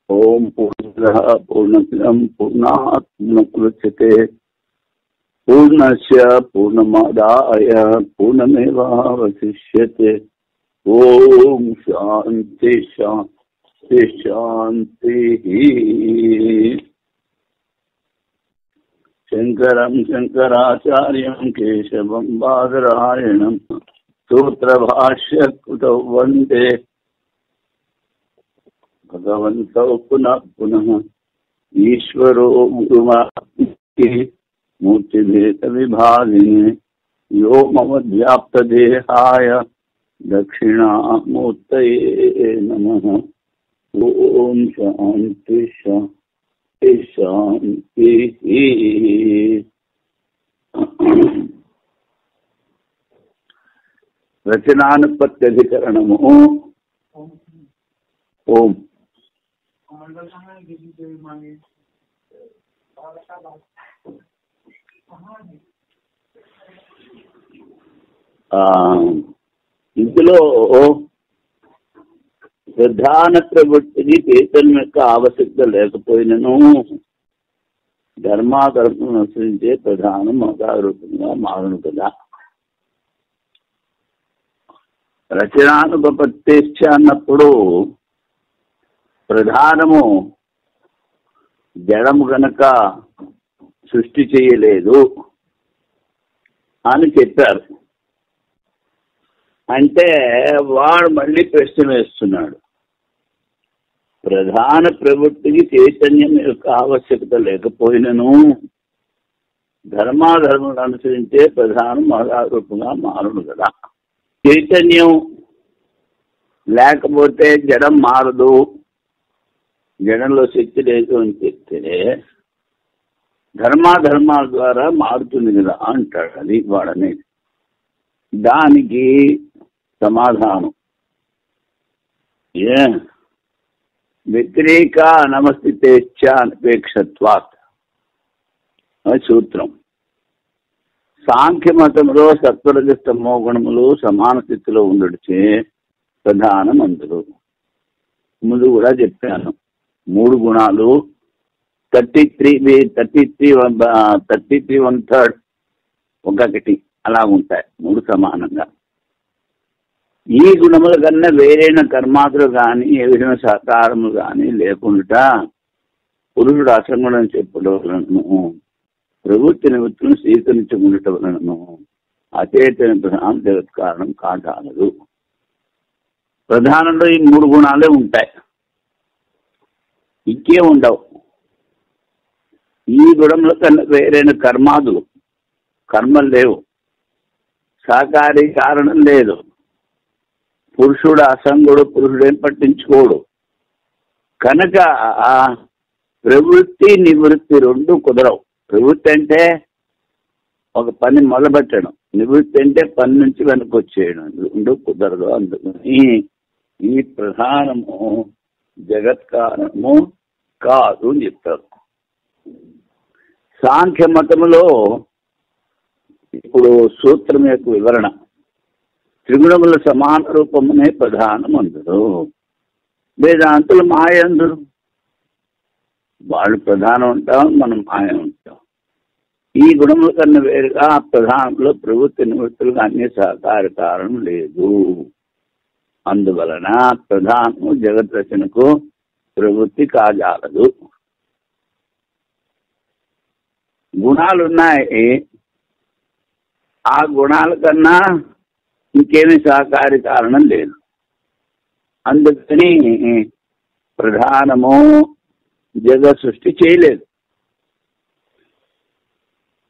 ఓం పూర్ణః పూర్ణమిదం పూర్ణాత్ పూర్ణముదచ్యతే పూర్ణస్య పూర్ణమాదాయ పూర్ణమేవావశిష్యతే. ఓం శాంతి శాంతి శాంతి. శంకరం శంకరాచార్యం కేశవం బాదరాయణం సూత్రభాష్యకృతౌ వందే భగవంతౌ పునః పునః. ఈశ్వరో గురుమాత్మేతి మూర్తిభేద విభాగినే వ్యోమవద్వ్యాప్తదేహాయ దక్షిణామూర్తయే నమః. ఓం శాంతి శాంతి శాంతి. రచనానుపత్యధికరణము. ఓం ఇందులో ప్రధాన ప్రవృత్తిని చైతన్యం యొక్క ఆవశ్యకత లేకపోయినను ధర్మాధర్మం అనుసరించే ప్రధానం మతారూపంగా మారును కదా. రచనానుపత్తిశ్చ అన్నప్పుడు ప్రధానము జడము గనక సృష్టి చేయలేదు అని చెప్పారు. అంటే వాడు మళ్ళీ ప్రశ్న వేస్తున్నాడు. ప్రధాన ప్రవృత్తికి చైతన్యం యొక్క ఆవశ్యకత లేకపోయినను ధర్మాధర్మను అనుసరించే ప్రధానం మహారూపంగా మారును కదా. చైతన్యం లేకపోతే జడం మారదు, జడంలో శక్తి లేదు అని చెప్తే ధర్మాధర్మాల ద్వారా మారుతుంది కదా అంటాడు. అది వాడనేది. దానికి సమాధానం వ్యతిరేక అనవస్థితేచ్ఛ అనపేక్షత్వాత్ అని సూత్రం. సాంఖ్యమతంలో సత్వరజస్తమో గుణములు సమాన స్థితిలో ఉండడిచే ప్రధానం అందులో. ముందు కూడా చెప్పాను, 3 గుణాలు 33 1/3 అలా ఉంటాయి, 3 సమానంగా. ఈ గుణముల కన్నా వేరైన కర్మాదులు కానీ ఏ విధమైన సహకారములు కానీ లేకుండా పురుషుడు అసంగుణం చెప్పడం వలనను ప్రవృత్తి నివృత్తులను స్వీకరించుకుండటం వలనను అచేతన ప్రధాన జగత్ కారణం కాదాలదు. ప్రధానంలో ఈ 3 గుణాలే ఉంటాయి, ఇంకే ఉండవు. ఈ గుణముల కన్నా వేరైన కర్మాదులు కర్మలు లేవు, సహకారి కారణం లేదు. పురుషుడు అసంగుడు, పురుషుడేం పట్టించుకోడు కనుక ప్రవృత్తి నివృత్తి 2 కుదరవు. ప్రవృత్తి అంటే ఒక పని మొదలుపెట్టడం, నివృత్తి అంటే పని నుంచి వెనక్కి వచ్చేయడం, 2 కుదరదు. అందుకని ఈ ప్రధానము జగత్కారణము కాదు అని చెప్తారు. సాంఖ్య మతములో ఇప్పుడు సూత్రం యొక్క వివరణ, త్రిగుణముల సమాన రూపమునే ప్రధానం అందరు. వేదాంతులు మాయ అందరు. వాళ్ళు ప్రధానం ఉంటాం, మనం మాయ ఉంటాం. ఈ గుణముల కన్నా వేరుగా ప్రధానంలో ప్రవృత్తి నివృత్తులుగా అన్ని సహకార కారణం లేదు. అందువలన ప్రధానము జగత్ రచనకు ప్రవృత్తి కాజాలదు. గుణాలున్నాయి, ఆ గుణాల కన్నా ఇంకేమీ సహకారి కారణం లేదు. అందుకని ప్రధానము జగత్ సృష్టి చేయలేదు.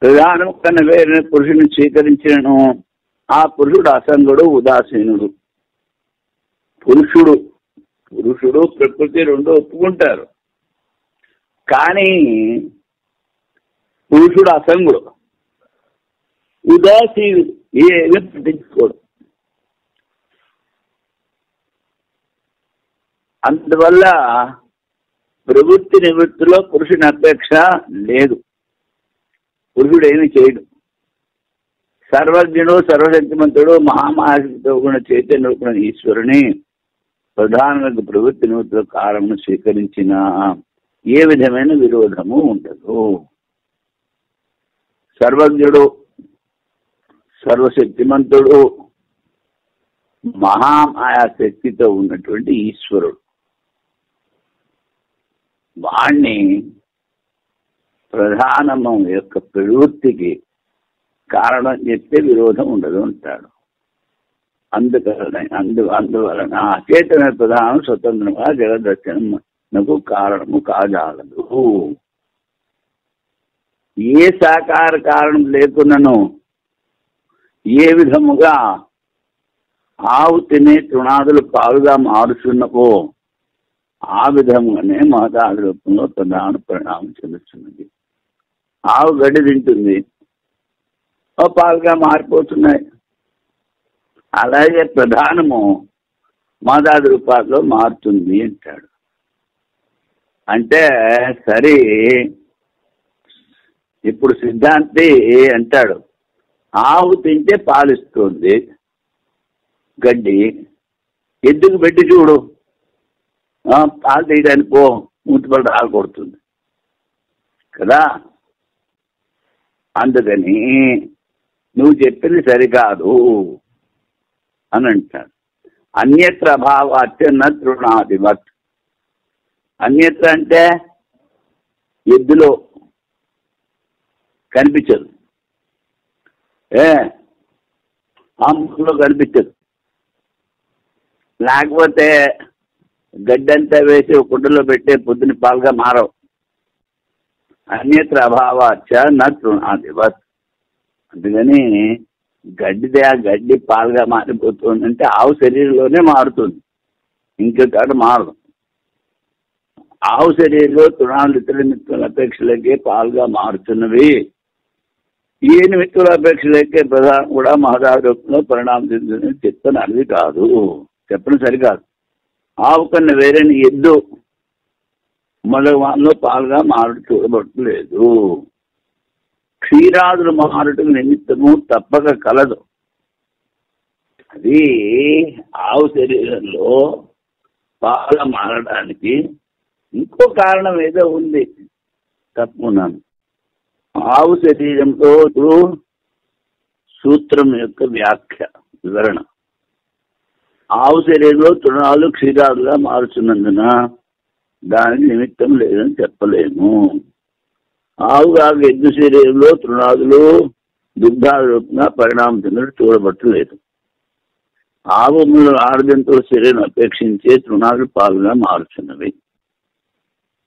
ప్రధానం కన్నా వేరే పురుషుని స్వీకరించను, ఆ పురుషుడు అసంగుడు, ఉదాసీనుడు. పురుషుడు ప్రకృతి 2 ఒప్పుకుంటారు, కానీ పురుషుడు అసంగుడు, ఉదాసీనుడు, ఏమీ పట్టించుకోడు. అందువల్ల ప్రవృత్తి నివృత్తిలో పురుషుని అపేక్ష లేదు. పురుషుడు ఏమి చేయడు. సర్వజ్ఞుడు, సర్వశక్తిమంతుడు, మహామహాశక్తితో కూడా చైతన్య రూపున ఈశ్వరుని ప్రధానమైన ప్రవృత్తి నిమిత్త కారణము స్వీకరించిన ఏ విధమైన విరోధము ఉండదు. సర్వజ్ఞుడు, సర్వశక్తిమంతుడు, మహామాయా శక్తితో ఉన్నటువంటి ఈశ్వరుడు, వాణ్ణి ప్రధానము యొక్క ప్రవృత్తికి కారణం చెప్తే విరోధం ఉండదు అంటాడు. అందువలన అచేతన ప్రధానం స్వతంత్రంగా జగదర్శనకు కారణము కాజాలదు. ఏ సాకార కారణం లేకున్నను ఏ విధముగా ఆవు తినే తృణాదులు పాలుగా మారుచున్నవో ఆ విధముగానే మహదాది రూపంలో ప్రధాన పరిణామం చెందుతున్నది. ఆవు గడ్డి తింటుంది, పాలుగా మారిపోతున్నాయి. అలాగే ప్రధానము మహదాది రూపాల్లో మారుతుంది అంటాడు. అంటే సరే, ఇప్పుడు సిద్ధాంతి అంటాడు, ఆవు తింటే పాలిస్తుంది గడ్డి, ఎద్దుకు పెట్టి చూడు, పాలు తీయడానికి పో, మూతిపడి రాలు కొడుతుంది కదా. అందుకని నువ్వు చెప్పింది సరికాదు అని అంటాడు. అన్యత్ర అభావాత్యన్న తృణాదివత్. అన్యత్ర అంటే ఎద్దులో కనిపించదు, ఆంబులో కనిపించదు. లేకపోతే గడ్డంతా వేసి ఒక కుండలో పెట్టే పొద్దున పాలుగా మారవు. అన్యత్ర అభావాచ న తృణాదివత్. అందుకని గడ్డి పాలుగా మారిపోతుందంటే ఆవు శరీరంలోనే మారుతుంది, ఇంకొకటి మారదు. ఆవు శరీరంలో తృణాలు ఇతర నిమిత్తుల అపేక్షలకే పాలుగా మారుతున్నవి. ఏ నిమిత్తుల అపేక్షలకే ప్రధానం కూడా మహదాది రూపంలో పరిణామం చెందుతుంది చెప్తాను. అది కాదు, చెప్పడం సరికాదు. ఆవు కన్నా వేరే ఎద్దు మొదటి వాళ్ళలో పాలుగా మారుడు చూడబట్టలేదు. క్షీరాదులు మారుటకు నిమిత్తము తప్పక కలదు. అది ఆవు శరీరంలో పాలుగా మారడానికి ఇంకో కారణం ఏదో ఉంది, తప్పున్నాను. ఆవు శరీరంలో సూత్రం యొక్క వ్యాఖ్య వివరణ. ఆవు శరీరంలో తృణాలు క్షీరాదుగా మారుతున్నందున దానికి నిమిత్తం లేదని చెప్పలేము. ఆవుగా ఎద్దు శరీరంలో తృణాదులు దుగ్ధాల రూపంగా పరిణామం చెందడం చూడబట్టలేదు. ఆవు ఆరుజంతువుల శరీరం అపేక్షించే తృణాదులు పాలుగా మారుతున్నవి.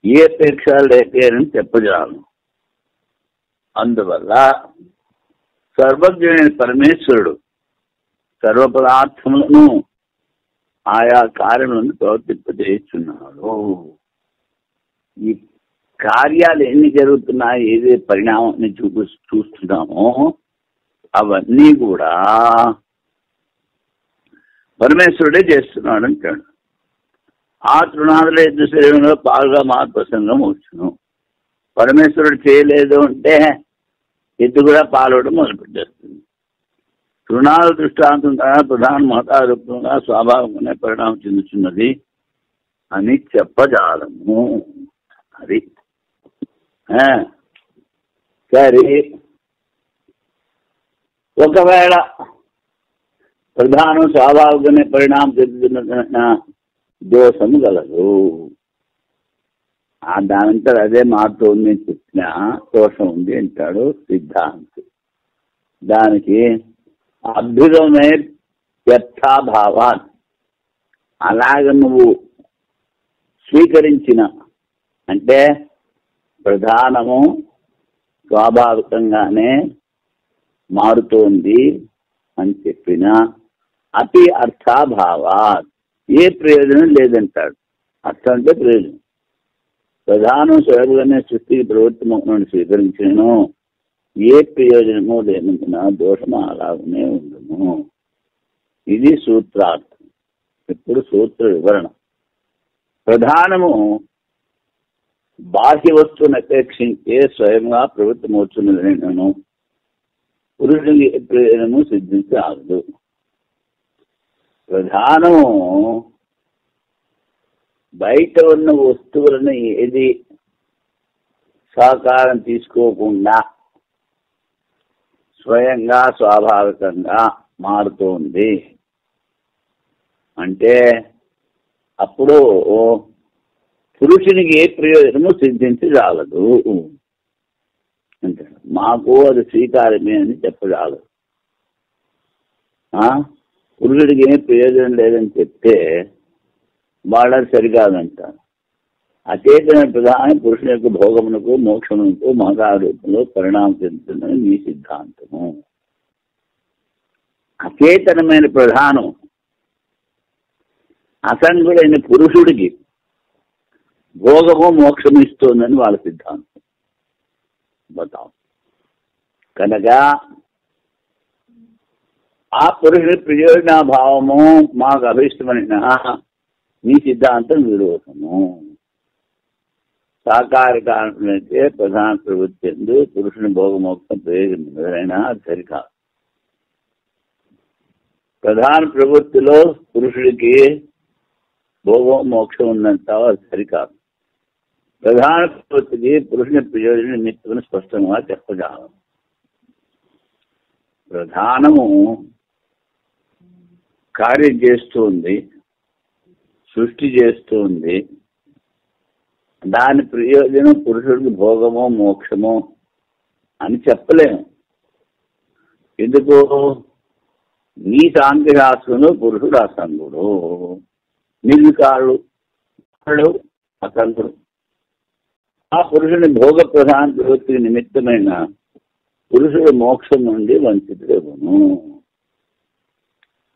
ఏ అపేక్ష లేకేనని చెప్పజాను. అందువల్ల సర్వజ్ఞుడైన పరమేశ్వరుడు సర్వ పదార్థములను ఆయా కార్యములను ప్రవర్తింపజేస్తున్నాడు. ఈ కార్యాలు ఎన్ని జరుగుతున్నాయి, ఏదే పరిణామాన్ని చూస్తున్నామో అవన్నీ కూడా పరమేశ్వరుడే చేస్తున్నాడు అంటాడు. ఆ తృణాదుల ఎద్దు శరీరంలో పాలుగా మార్పు ప్రసంగం వచ్చును. పరమేశ్వరుడు చేయలేదు అంటే ఎద్దు కూడా పాలవడం మొదలుపెట్టేస్తుంది. తృణాల దృష్టాంతం ప్రధాన మహతారూపంగా స్వాభావికంగానే పరిణామం చెందుతున్నది అని చెప్పజాలము. అది సరే, ఒకవేళ ప్రధానం స్వాభావికంగానే పరిణామం చెందుతున్న దోషము గలదు. దానంతా అదే మారుతుంది అని చెప్పిన దోషం ఉంది అంటాడు సిద్ధాంతి. దానికి అభ్యుదమే వ్యర్థాభావాన్. అలాగ నువ్వు స్వీకరించిన అంటే ప్రధానము స్వాభావికంగానే మారుతోంది అని చెప్పిన అతి అర్థాభావాత్ ఏ ప్రయోజనం లేదంటాడు. అర్థం అంటే ప్రయోజనం. ప్రధానం స్వయంగానే సృష్టికి ప్రవృత్తిని స్వీకరించను ఏ ప్రయోజనమో లేనందున దోషము అలాగనే ఉండును. ఇది సూత్రార్థం. ఇప్పుడు సూత్ర వివరణ. ప్రధానము బాహ్య వస్తువును అపేక్షించే స్వయంగా ప్రవృత్తమవుతున్నదను పురుషుని ఏ ప్రయోజనము సిద్ధించరాదు. ప్రధానము బయట ఉన్న వస్తువులను ఏది సహకారం తీసుకోకుండా స్వయంగా స్వాభావికంగా మారుతోంది అంటే అప్పుడు పురుషునికి ఏ ప్రయోజనము సిద్ధించజాలదు అంటే మాకు అది స్వీకారమే అని చెప్పజాలదు. పురుషుడికి ఏం ప్రయోజనం లేదని చెప్తే వాళ్ళది సరికాదంటారు. అచేతన ప్రధాన పురుషుని యొక్క భోగమునకు మోక్షమునకు మహదారూపంలో పరిణామం చెందుతుందని మీ సిద్ధాంతము. అచేతనమైన ప్రధానం అసంగుడైన పురుషుడికి భోగము మోక్షము ఇస్తోందని వాళ్ళ సిద్ధాంతం. బతాం కనుక ఆ పురుషుడి ప్రయోజనాభావము మాకు అభిష్టమైన మీ సిద్ధాంతం విరోధము. సాకార కారణమైతే ప్రధాన ప్రవృత్తి ఎందు పురుషుని భోగమోక్షం ప్రయోజనం ఎవరైనా అది సరికాదు. ప్రధాన ప్రవృత్తిలో పురుషుడికి భోగం మోక్షం ఉందంటావు అది సరికాదు. ప్రధాన ప్రవృత్తికి పురుషుని ప్రయోజనం నిమిత్తమని స్పష్టంగా చెప్పజాలం. ప్రధానము కార్యం చేస్తుంది, సృష్టి చేస్తుంది. దాని ప్రయోజనం పురుషుడికి భోగమో మోక్షమో అని చెప్పలేము. ఎందుకు? నీ సాంఖ్య శాస్త్రంలో పురుషుడు అసంగుడు, నిర్వికారుడు అసంగుడు. ఆ పురుషుని భోగ ప్రధాన ప్రవృత్తికి నిమిత్తమైన పురుషుడు మోక్షం నుండి వంచితుడెవను.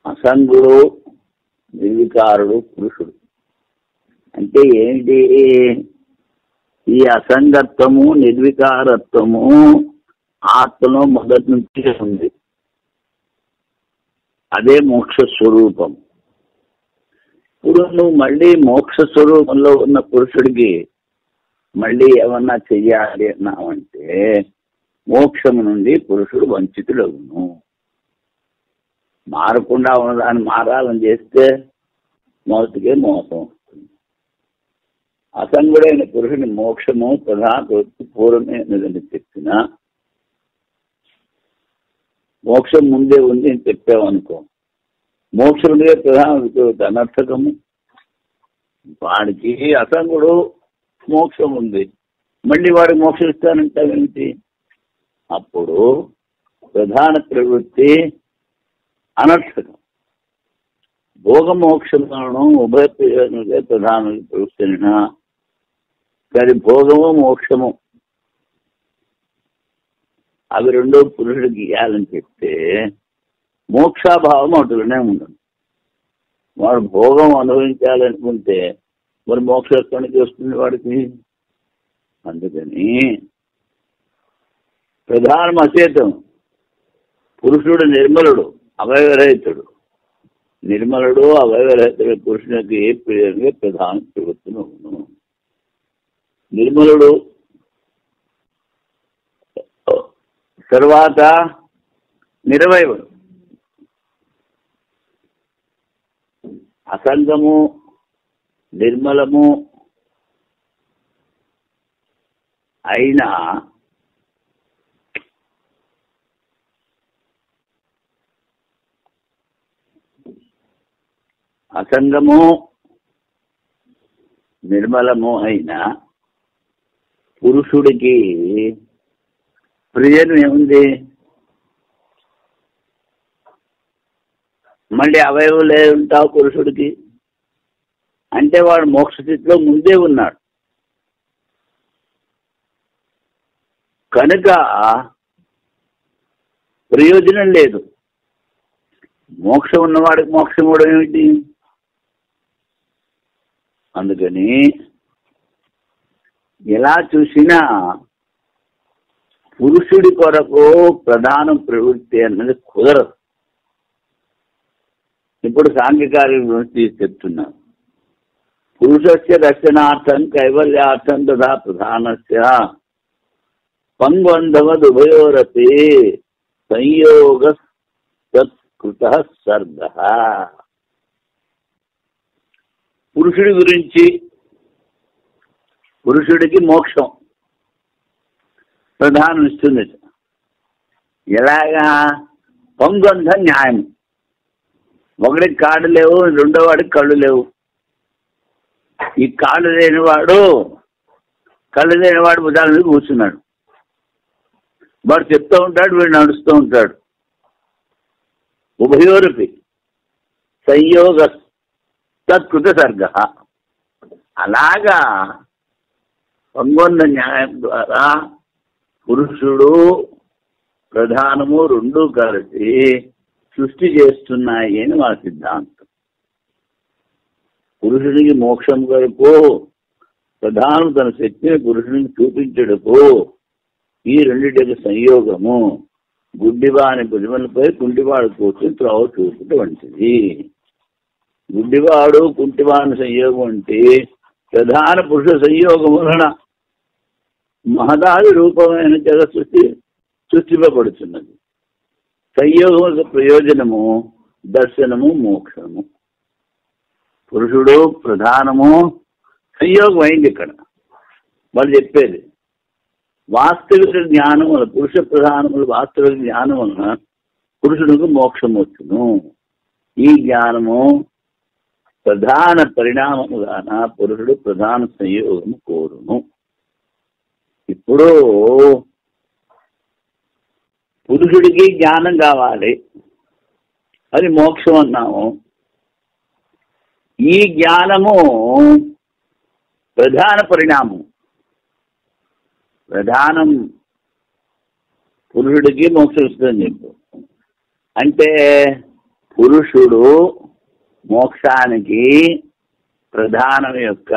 అసంగుడు నిర్వికారుడు పురుషుడు అంటే ఏంటి? ఈ అసంగత్వము నిర్వికారత్వము ఆత్మలో మొదటి నుంచి ఉంది. అదే మోక్ష స్వరూపం. ఇప్పుడు నువ్వు మళ్ళీ మోక్ష స్వరూపంలో ఉన్న పురుషుడికి మళ్ళీ ఏమన్నా చెయ్యాలి అన్నావంటే మోక్షము నుండి పురుషుడు వంచితుడవును. మారకుండా ఉన్నదాన్ని మారాలని చేస్తే మొదటికే మోసం వస్తుంది. అసంగుడైన పురుషుని మోక్షము ప్రధాన పూర్వమైనదని చెప్పిన మోక్షం ముందే ఉంది అని చెప్పామనుకో, మోక్షం ఉండే ప్రధాన అనర్థకము. వాడికి అసంగుడు మోక్షం ఉంది, మళ్ళీ వాడికి మోక్షం ఇస్తానంటావేంటి? అప్పుడు ప్రధాన ప్రవృత్తి అనర్థకం. భోగమోక్షములను ఉభయ ప్రయోజనములే ప్రధాన ప్రవృత్తిన సరి భోగము మోక్షము అవి రెండో పురుషుడికి ఇవ్వాలని చెప్తే మోక్షాభావం అటులోనే ఉండదు. వాడు భోగం అనుభవించాలనుకుంటే మరి మోక్షం ఎక్కడి నుంచి వస్తుంది వాడికి? అందుకని ప్రధానం అచేతం. పురుషుడు నిర్మలుడు, అవయవరహితుడు. నిర్మలుడు అవయవరహితుడు పురుషునికి ఏ ప్రయోజనంగా ప్రధాన ప్రవృత్తిని ఉండను. నిర్మలుడు తర్వాత నిరవయవుడు. అసంగము నిర్మలము అయినా అసంగము నిర్మలము అయినా పురుషుడికి ప్రయోజనం ఏముంది? మళ్ళీ అవయవులే ఉంటావు పురుషుడికి అంటే వాడు మోక్షస్థితిలో ముందే ఉన్నాడు కనుక ప్రయోజనం లేదు. మోక్షం ఉన్నవాడికి మోక్షం కూడా ఏమిటి? అందుకని ఎలా చూసినా పురుషుడి కొరకు ప్రధాన ప్రవృత్తి అన్నది కుదరదు. ఇప్పుడు సాంఘికార్యం గురించి చెప్తున్నాను. పురుషస్య రక్షణార్థం కైవల్యార్థం తథా ప్రధానస్య పంగంధవదుభయోరపి సంయోగ సత్కృత సర్గ. పురుషుడి గురించి పురుషుడికి మోక్షం ప్రధానం ఇస్తుంది. ఎలాగా? పంగొంద న్యాయం. ఒకడికి కాళ్ళు లేవు, రెండో వాడికి కళ్ళు లేవు. ఈ కాళ్ళు లేనివాడు కళ్ళు లేనివాడు భుజాల మీద కూర్చున్నాడు. వాడు చెప్తూ ఉంటాడు, వీడు నడుస్తూ ఉంటాడు. ఉభయోరపి సంయోగ తత్కృత సర్గ. అలాగా పంగొంద న్యాయం ద్వారా పురుషుడు ప్రధానము రెండూ కలిసి సృష్టి చేస్తున్నాయి అని మా సిద్ధాంతం. పురుషుడికి మోక్షం కొరకు ప్రధానం తన శక్తిని పురుషుడికి చూపించడకు ఈ రెండింటికి సంయోగము గుడ్డివాని భుజములపై కుంటివాడు కూర్చొని త్రోవ చూపుట వంటిది. గుడ్డివాడు కుంటివాని సంయోగం అంటే ప్రధాన పురుష సంయోగం వలన మహదాది రూపమైన జగత్ సృష్టింపబడుతున్నది. సంయోగం ప్రయోజనము దర్శనము మోక్షము. పురుషుడు ప్రధానము సంయోగం అయింది. ఇక్కడ వాళ్ళు చెప్పేది వాస్తవిక జ్ఞానం వల్ల పురుష ప్రధానములు వాస్తవిక జ్ఞానం వలన పురుషుడికి మోక్షం వచ్చును. ఈ జ్ఞానము ప్రధాన పరిణామముగాన పురుషుడు ప్రధాన సంయోగము కోరును. ఇప్పుడు పురుషుడికి జ్ఞానం కావాలి, అది మోక్షం అన్నాము. ఈ జ్ఞానము ప్రధాన పరిణామం. ప్రధానం పురుషుడికి మోక్షం ఇస్తుందని చెప్పు. అంటే పురుషుడు మోక్షానికి ప్రధానం యొక్క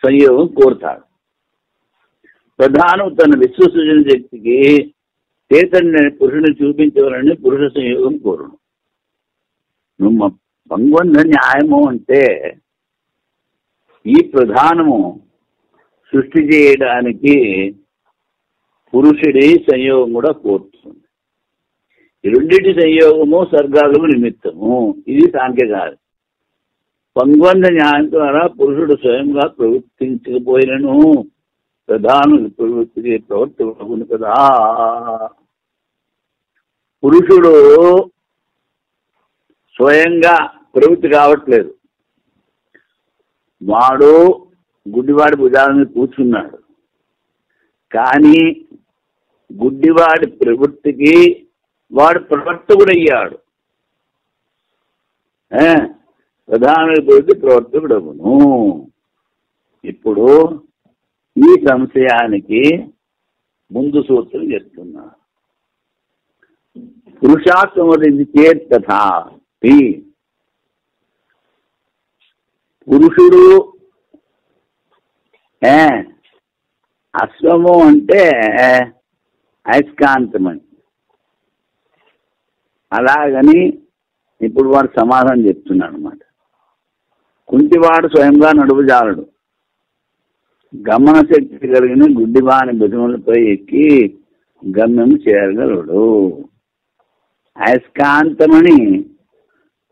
సంయోగం కోరుతాడు. ప్రధానం తన విశ్వసృజన శక్తికి చైతన్య పురుషుని చూపించవాలని పురుష సంయోగం కోరును. నువ్వు పంగొంద న్యాయము అంటే ఈ ప్రధానము సృష్టి చేయడానికి పురుషుడి సంయోగం కూడా కోరుతుంది. ఈ రెండింటి సంయోగము సర్గాలకు నిమిత్తము. ఇది సాంఖ్యకారం. పంగొంద న్యాయం ద్వారా పురుషుడు స్వయంగా ప్రవర్తించకపోయినను ప్రధానులు ప్రవృత్తికి ప్రవర్తన కదా. పురుషుడు స్వయంగా ప్రవృత్తి కావట్లేదు. వాడు గుడ్డివాడి భుజాల మీద కూర్చున్నాడు. కానీ గుడ్డివాడి ప్రవృత్తికి వాడు ప్రవర్తకుడయ్యాడు. ప్రధాన ప్రవృత్తి ప్రవర్తకుడవును. ఇప్పుడు ఈ సంశయానికి ముందు సూత్రం చెప్తున్నారు. పురుషాత్మది చేత్ తథాపి. పురుషుడు అశ్వము అంటే అయస్కాంతమని. అలాగని ఇప్పుడు వాడు సమాధానం చెప్తున్నాడు అన్నమాట. కుంటివాడు స్వయంగా నడుపుజాలడు. గమన శక్తి కలిగిన గుడ్డివాని భుజములపై ఎక్కి గమ్యము చేరగలడు. అయస్కాంతమని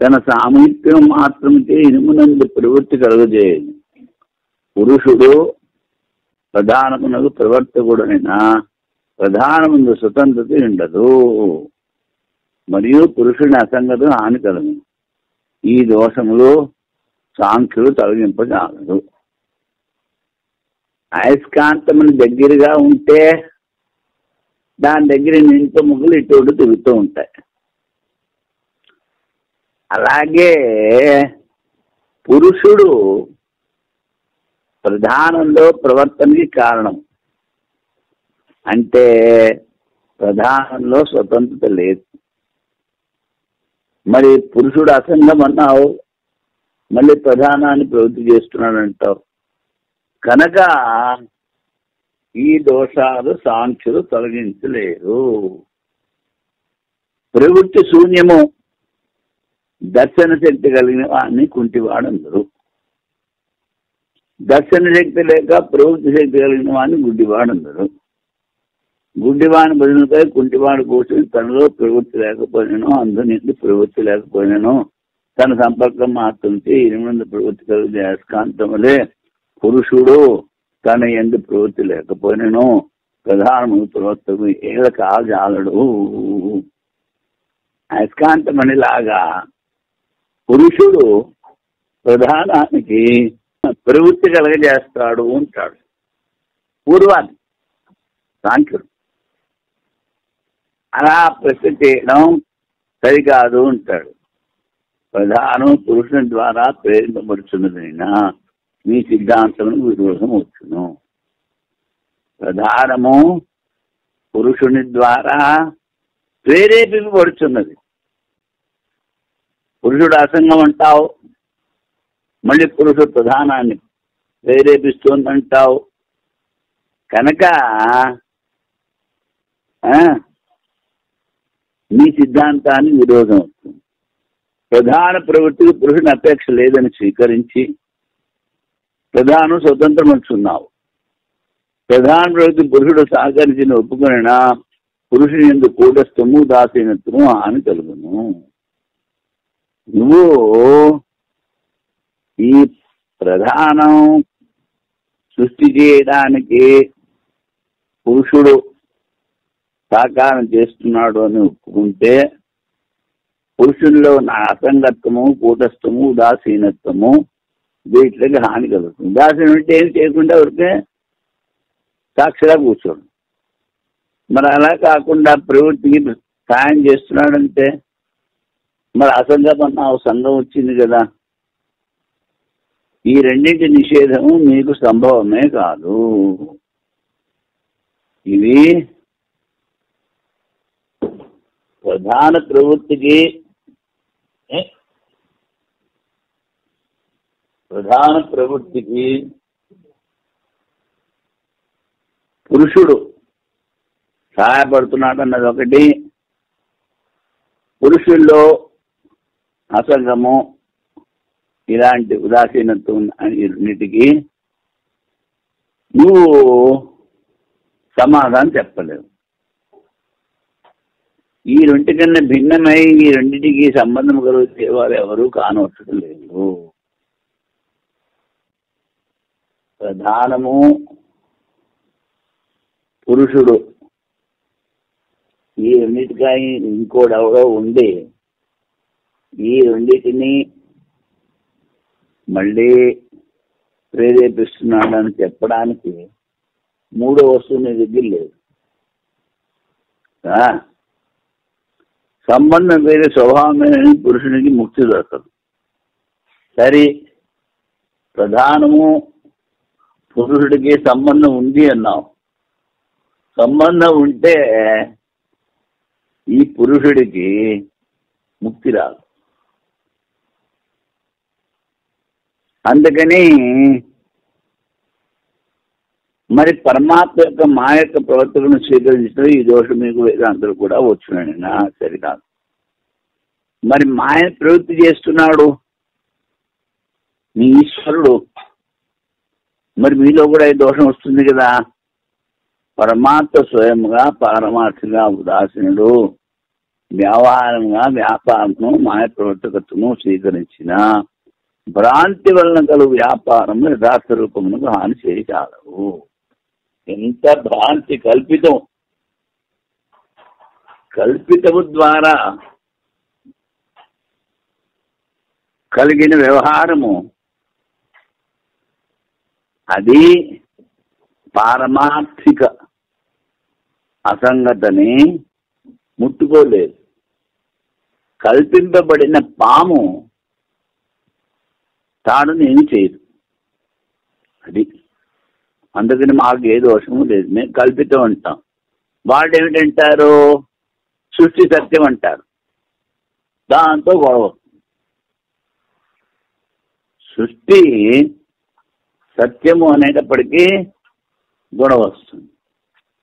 తన సామీప్యం మాత్రమే ఇనుమునందు ప్రవృత్తి కలుగజేయదు. పురుషుడు ప్రధానమునకు ప్రవర్తకుడైనా ప్రధానముందు స్వతంత్రత ఉండదు. మరియు పురుషుని అసంగత హాని కలదు. ఈ దోషములు సాంఖ్యులు తొలగింపజాలదు. అయస్కాంతముని దగ్గరగా ఉంటే దాని దగ్గర ఇంత ముగ్గులు ఇటు తిరుగుతూ ఉంటాయి. అలాగే పురుషుడు ప్రధానంలో ప్రవర్తనకి కారణం. అంటే ప్రధానంలో స్వతంత్రత లేదు. మరి పురుషుడు అసంగం అన్నావు, మళ్ళీ ప్రధానాన్ని ప్రవృత్తి చేస్తున్నాడు అంటావు. కనుక ఈ దోషాలు సాంఖ్యులు తొలగించలేరు. ప్రవృత్తి శూన్యము. దర్శన శక్తి కలిగిన వాడిని కుంటివాడందరు. దర్శన శక్తి లేక ప్రవృత్తి శక్తి కలిగిన వాడిని గుడ్డివాడందరు. గుడ్డివాని బదులుపై కుంటివాడు కూర్చొని తనలో ప్రవృత్తి లేకపోయినాను, అందునింటి ప్రవృత్తి లేకపోయినాను, తన సంపర్కం మాత్రంతో ఇరుమంది ప్రవృత్తి కలిగే అయస్కాంతములే పురుషుడు తన ఎందు ప్రవృత్తి లేకపోయినను ప్రధానము ప్రవర్తకు ఏడ కాజాలడు. అయస్కాంతమణిలాగా పురుషుడు ప్రధానానికి ప్రవృత్తి కలగజేస్తాడు అంటాడు పూర్వాన్ని సాంఖ్యుడు. అలా ప్రశ్న చేయడం సరికాదు అంటాడు. ప్రధానం పురుషుని ద్వారా ప్రేరింపబడుచున్నదైనా మీ సిద్ధాంతం విరోధం వచ్చును. ప్రధానము పురుషుని ద్వారా ప్రేరేపింపబడుచున్నది. పురుషుడు అసంగం అంటావు, మళ్ళీ పురుషుడు ప్రధానాన్ని ప్రేరేపిస్తుందంటావు. కనుక మీ సిద్ధాంతాన్ని విరోధం అవుతుంది. ప్రధాన ప్రవృత్తికి పురుషుని అపేక్ష లేదని స్వీకరించి ప్రధానం స్వతంత్రం అంటున్నావు. ప్రధాన ప్రవృత్తి పురుషుడు సహకరించిన ఒప్పుకొనినా పురుషుని ఎందుకు కూటస్థము దాసీనత్వము హాని కలుగును. నువ్వు ఈ ప్రధానం సృష్టి చేయడానికి పురుషుడు సాకారం చేస్తున్నాడు అని ఒప్పుకుంటే పురుషుల్లో అసంగత్వము కూటస్థము ఉదాసీనత్వము వీటికి హాని కలుగుతుంది. ఉదాసీనం అంటే ఏం చేయకుండా ఊరికే సాక్షిగా కూర్చోడు. మరి అలా కాకుండా ప్రవృత్తికి సాయం చేస్తున్నాడంటే మరి అసంగం సంఘం వచ్చింది కదా. ఈ రెండింటి నిషేధము మీకు సంభవమే కాదు. ఇవి ప్రధాన ప్రవృత్తికి పురుషుడు సహాయపడుతున్నాడు అన్నది ఒకటి. పురుషుల్లో అసంగము ఇలాంటి ఉదాసీనత్వం అన్నిటికీ నువ్వు సమాధానం చెప్పలేవు. ఈ రెంటి కన్నా భిన్నమై ఈ రెండింటికి సంబంధం కలిగే వారు ఎవరు కానవసరం లేదు. ప్రధానము పురుషుడు ఈ రెండింటికై ఇంకోడెవడో ఉండి ఈ రెండింటిని మళ్ళీ ప్రేరేపిస్తున్నాడని చెప్పడానికి మూడో వస్తువు నీ దగ్గర లేదు. సంబంధం వేరే స్వభావమైన పురుషునికి ముక్తి దొరకదు. సరే, ప్రధానము పురుషుడికి సంబంధం ఉంది అన్నావు. సంబంధం ఉంటే ఈ పురుషుడికి ముక్తి రాదు. అందుకని మరి పరమాత్మ యొక్క మా యొక్క ప్రవర్తనను స్వీకరించడం ఈ దోషం మీకు వేదాంతులు కూడా వచ్చునండి. నా సరికాదు. మరి మాయ ప్రవృత్తి చేస్తున్నాడు మీ ఈశ్వరుడు, మరి మీలో కూడా ఈ దోషం వస్తుంది కదా. పరమాత్మ స్వయంగా పారమార్థిగా ఉదాసీనుడు, వ్యవహారంగా వ్యాపారము మాయ ప్రవర్తకత్వము స్వీకరించిన భ్రాంతి వలన కలుగు వ్యాపారము యథార్థ రూపమునకు హాని చేయచాలవు. ఎంత భ్రాంతి కల్పితము ద్వారా కలిగిన వ్యవహారము అది పారమార్థిక అసంగతని ముట్టుకోలేదు. కల్పింపబడిన పాము తాను నేను చేయదు. అది అందుకని మాకు ఏ దోషము లేదు, మేము కల్పితం అంటాం. వాళ్ళు ఏమిటంటారు? సృష్టి సత్యం అంటారు. దాంతో గొడవ. సృష్టి సత్యము అనేటప్పటికీ గొడవ వస్తుంది.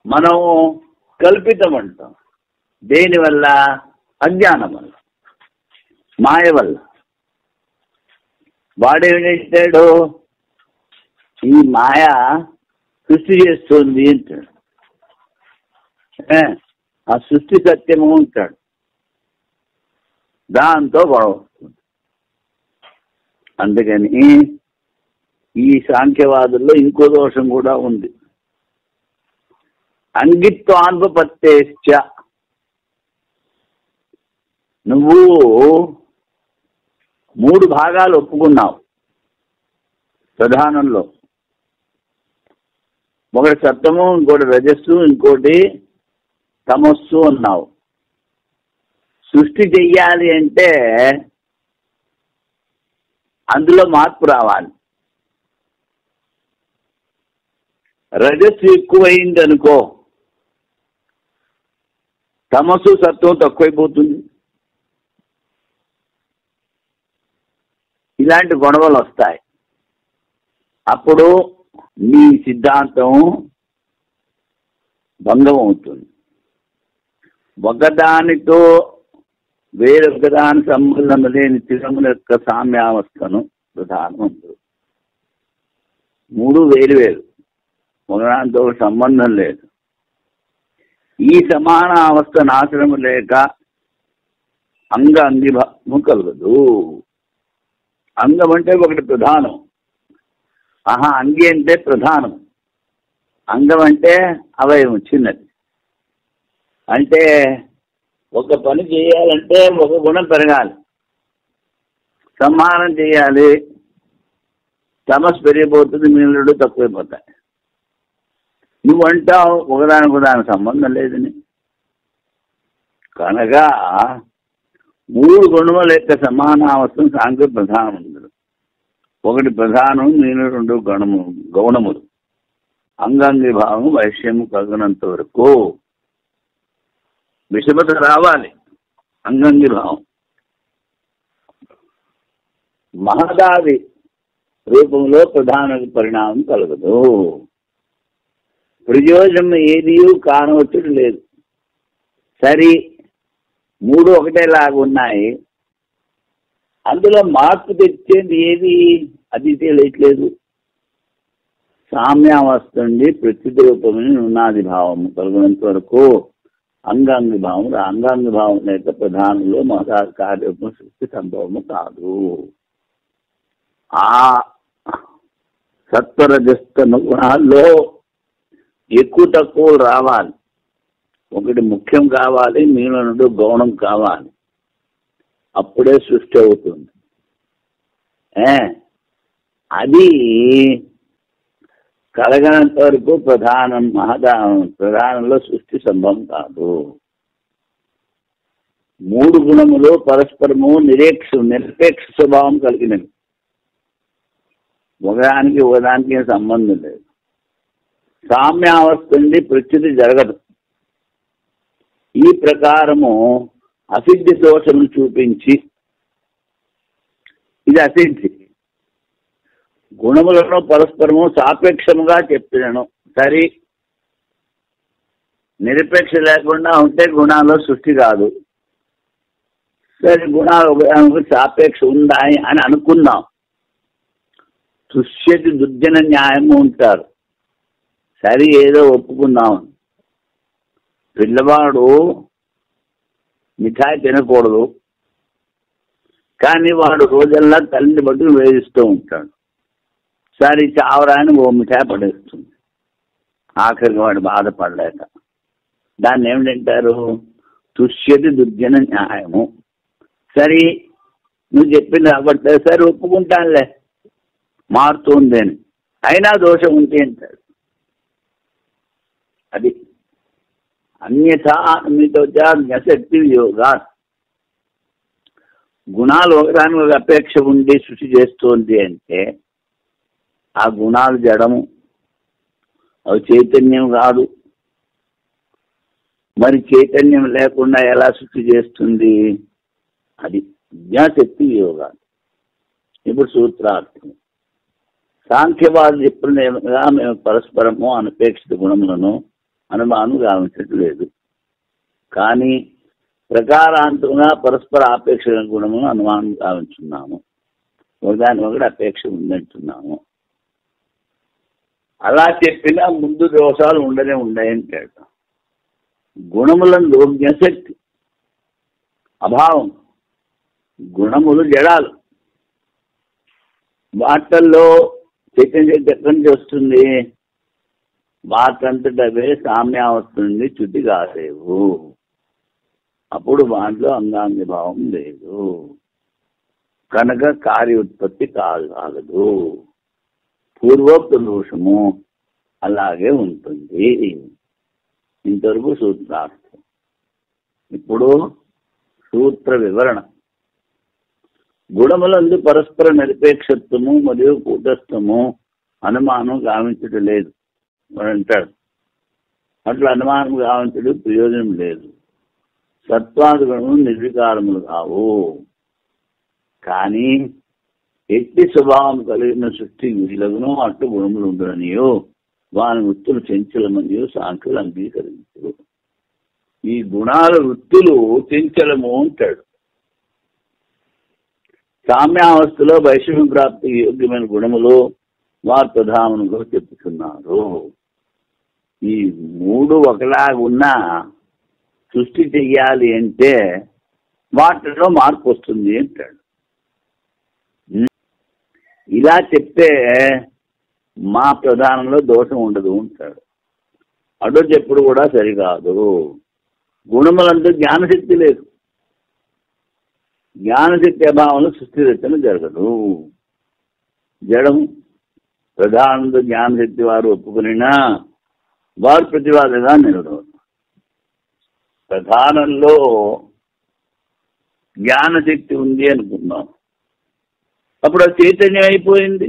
మనం కల్పితం అంటాం. దేనివల్ల? అజ్ఞానం వల్ల, మాయ వల్ల. వాడేమిటాడు? ఈ మాయ సృష్టి చేస్తుంది అంటాడు. ఆ సృష్టి సత్యము అంటాడు. దాంతో గొడవ వస్తుంది. అందుకని ఈ సాంఖ్యవాదుల్లో ఇంకో దోషం కూడా ఉంది. అంగిత్వానుపత్తేశ్చ, నువ్వు 3 భాగాలు ఒప్పుకున్నావు ప్రధానంలో. ఒకటి సత్వము, ఇంకోటి రజస్సు, ఇంకోటి తమస్సు అన్నావు. సృష్టి చెయ్యాలి అంటే అందులో మార్పు రావాలి. రజస్సు ఎక్కువైంది అనుకో, తమస్సు సత్వం తక్కువైపోతుంది. ఇలాంటి గొడవలు వస్తాయి. అప్పుడు నీ సిద్ధాంతం భంగం అవుతుంది. ఒకదానితో వేరొక దాని సంబంధం లేని త్రికముల యొక్క సామ్యావస్థను ప్రధానం. 3 వేరు, ఒకదానితో సంబంధం లేదు. ఈ సమాన అవస్థ నాశనము లేక అంగిభావము కలగదు. అంగం అంటే ఒకటి ప్రధానం. అంగి అంటే ప్రధానం, అంగం అంటే అవయవం చిన్నది. అంటే ఒక పని చేయాలంటే ఒక గుణం పెరగాలి, సంహారం చేయాలి, తమస్సు పెరిగిపోతుంది, మిగిలినడు తక్కువైపోతాయి. నువ్వు అంటావు ఒకదానికి సంబంధం లేదని. కనుక 3 గుణముల యొక్క సమానావస్థను సాంఖ్య ప్రధానం ఉండదు. ఒకటి ప్రధానం, మిగిలిన 2 గౌణములు. అంగాంగి భావం వైశ్యము కలగనంత వరకు విషమత రావాలి. అంగాంగి భావం మహదాది రూపంలో ప్రధాన పరిణామం కలగదు. ప్రయోజనం ఏది కానవచ్చుడు లేదు. సరి 3 ఒకటేలాగా ఉన్నాయి, అందులో మార్పు తెచ్చేది ఏది అది తెలియట్లేదు. సామ్యావస్థ నుండి ప్రత్యుత రూపమైన ఉన్నాది భావము కలుగునంత వరకు అంగాంగి భావం, అంగాంగి భావం లేక ప్రధానంలో మహదాది కార్యరూపం సృష్టి సంభవము కాదు. ఆ సత్వరజస్తమ గుణాల్లో ఎక్కువ తక్కువ రావాలి. ఒకటి ముఖ్యం కావాలి, మిగిలిన గౌణం కావాలి. అప్పుడే సృష్టి అవుతుంది. అది కలగనంత వరకు ప్రధానంలో సృష్టి సంభవం కాదు. 3 గుణములు పరస్పరము నిరపేక్ష స్వభావం కలిగినవి. ఒకదానికి సంబంధం లేదు. సామ్యావస్థ నుండి ప్రత్యుతి జరగదు. ఈ ప్రకారము అసిద్ధి దోషములు చూపించి, ఇది అసిద్ధి, గుణములను పరస్పరము సాపేక్షముగా చెప్పినను. సరి నిరపేక్ష లేకుండా ఉంటే గుణాల్లో సృష్టి కాదు. సరే గుణాలు సాపేక్ష ఉందాయి అని అనుకుందాం. తుష్యతి దుర్జన న్యాయము ఉంటారు. సరే ఏదో ఒప్పుకుందాం. పిల్లవాడు మిఠాయి తినకూడదు, కానీ వాడు రోజల్లా తల్లిని బట్టి వేధిస్తూ ఉంటాడు. సరే చావరాని ఓ మిఠాయి పడేస్తుంది. ఆఖరికి వాడు బాధపడలేక. దాన్ని ఏమిటంటారు? తుష్యతి దుర్జన న్యాయము. సరే నువ్వు చెప్పింది కాబట్టి సరే ఒప్పుకుంటానులే, మారుతుంది అని. అయినా దోషం ఉంటే అంటాడు. అది అన్యథా మీతో జ్ఞశక్తి యోగా. గుణాలు ఒకదాని ఒక అపేక్ష ఉండి సృష్టి చేస్తోంది అంటే ఆ గుణాలు జడము, అవి చైతన్యం కాదు. మరి చైతన్యం లేకుండా ఎలా సృష్టి చేస్తుంది? అది జ్ఞాశక్తి యోగా. ఇప్పుడు సూత్రార్థం. సాంఖ్యవాదులు చెప్పినగా మేము పరస్పరము అనపేక్షిత గుణములను అనుమానం గావించట్లేదు, కానీ ప్రకారాంతంగా పరస్పర ఆపేక్ష గుణములను అనుమానం గావించున్నాము. ఒకదాని ఒకటి అపేక్ష ఉందంటున్నాము. అలా చెప్పినా ముందు దోషాలు ఉండని కేట. గుణములను జ్ఞశక్తి అభావం. గుణములు జడాలు, వాటల్లో చైతన్య శక్తి ఎక్కడి నుంచి వస్తుంది? వాటంతటవే సామ్యావస్థ నుండి శుద్ధి కాలేవు. అప్పుడు వాటిలో అంగాంగి భావం లేదు, కనుక కార్య ఉత్పత్తి కాగలదు. పూర్వోక్త దోషము అలాగే ఉంటుంది. ఇంతవరకు సూత్రార్థం. ఇప్పుడు సూత్ర వివరణ. గుణములందు పరస్పర నిరపేక్షత్వము మరియు కూటస్థము అనుమానం గావించడం లేదు అని అంటాడు. అట్లా అనుమానం గావించడం ప్రయోజనం లేదు. సత్వాది గుణములు నిర్వికారములు కావు. కానీ ఎట్టి స్వభావం కలిగిన సృష్టి వీలగును అట్టు గుణములు ఉండడనియో వాని వృత్తులు చంచలమనియో సాంఖ్యులు అంగీకరించరు. ఈ గుణాల వృత్తులు చంచలము అంటాడు. సామ్యావస్థలో వైషమ్య ప్రాప్తికి యోగ్యమైన గుణములు వారు ప్రధానముగా చెప్పుతున్నారు. ఈ మూడు ఒకలాగున్నా సృష్టి చెయ్యాలి అంటే వాటిలో మార్పు వస్తుంది అంటాడు. ఇలా చెప్తే మా ప్రధానంలో దోషం ఉండదు అంటాడు. అడో చెప్పుడు కూడా సరికాదు. గుణములంటూ జ్ఞానశక్తి లేదు. జ్ఞానశక్తి అభావంలో సృష్టి రచన జరగదు. జడము ప్రధానంలో జ్ఞానశక్తి వారు ఒప్పుకునినా వారు ప్రతివాదగా నిలవరు. ప్రధానంలో జ్ఞానశక్తి ఉంది అనుకున్నాం, అప్పుడు అది చైతన్యం అయిపోయింది,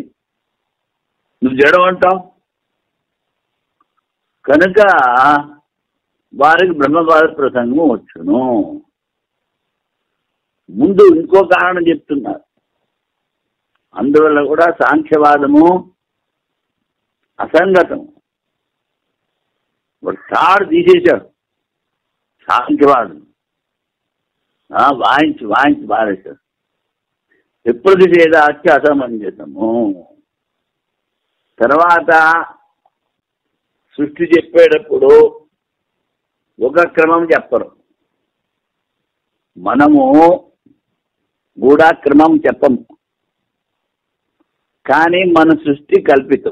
నువ్వు జడం అంటావు. కనుక వారికి బ్రహ్మవాద ప్రసంగం వచ్చును. ముందు ఇంకో కారణం చెప్తున్నారు. అందువల్ల కూడా సాంఖ్యవాదము అసంగతం. వాడు తాడు తీసేశాడు సాంఖ్యవాదం, వాయించి పారేశాడు. ఎప్పుడు తీసేదాచి అసమంజసము. తర్వాత సృష్టి చెప్పేటప్పుడు ఒక క్రమం చెప్పరు, మనము కూడా క్రమం చెప్పము. కానీ మన సృష్టి కల్పిత